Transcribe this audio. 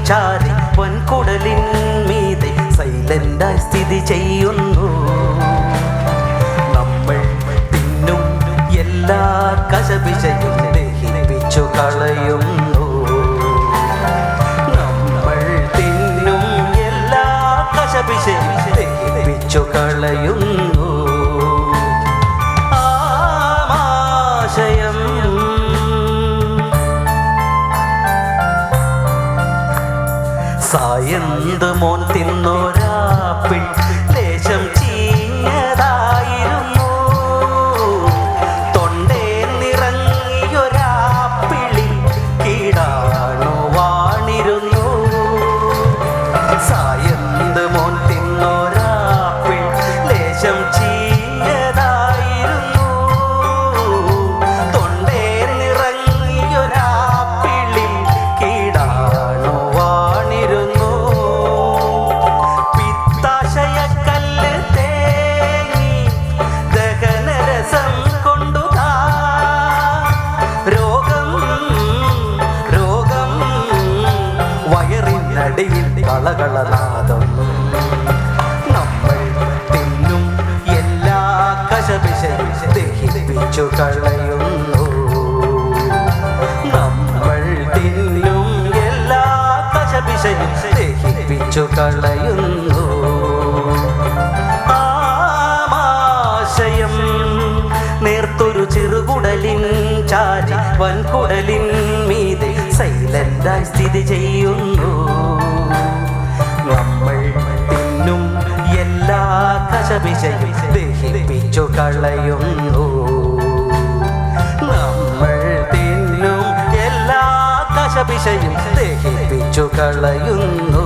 ചാരി വൻകുടലിൻ മീതെ സൈലന്റായി സ്ഥിതി ചെയ്യുന്നു. നമ്മൾ തിന്നും എല്ലാ കശപിശയും ദഹിപ്പിച്ചു കളയുന്നു. നമ്മൾ തിന്നും എല്ലാ കശപിശയും ദഹിപ്പിച്ചു കളയുന്നു. ആമാശയം സായന്ത് മോൻ തിന്നൊരാപ്പിൾ ലേശം ചീഞ്ഞതായിരുന്നു. തൊണ്ടേ നിറങ്ങിയൊരാപ്പിളിൽ കീടാണു വാണിരുന്നു. സായന്ത് മോൻ തിന്നൊരാപ്പിൾ ലേശം ചീഞ്ഞതായിരുന്നു. തൊണ്ടേ നിറങ്ങിയൊരാപ്പിളിൽ കീടാണു വാണിരുന്നു. പിത്താശയക്കല്ല് തേങ്ങി ദഹനരസം കൊണ്ടുതാ രോഗം രോഗം വയറിനടിയിൽ കളകളനാദം. നമ്മൾ തിന്നും എല്ലാ കശപിശയും ദഹിപ്പിച്ചു കളയുന്നു. നമ്മൾ തിന്നും എല്ലാ കശപിശയും ദഹിപ്പിച്ചു കളയുന്നു. ആമാശയം നേർത്തൊരു ചെറുകുടലിൻ ചാരി വൻകുടലിൻ മീതെ സൈലന്റായി സ്ഥിതി ചെയ്യുന്നു. നമ്മൾ തിന്നും എല്ലാ കശപിശയും ദഹിപ്പിച്ചു കളയുന്നു. നമ്മൾ തിന്നും എല്ലാ കശപിശയും ദഹിപ്പിച്ചു കളയുന്നു.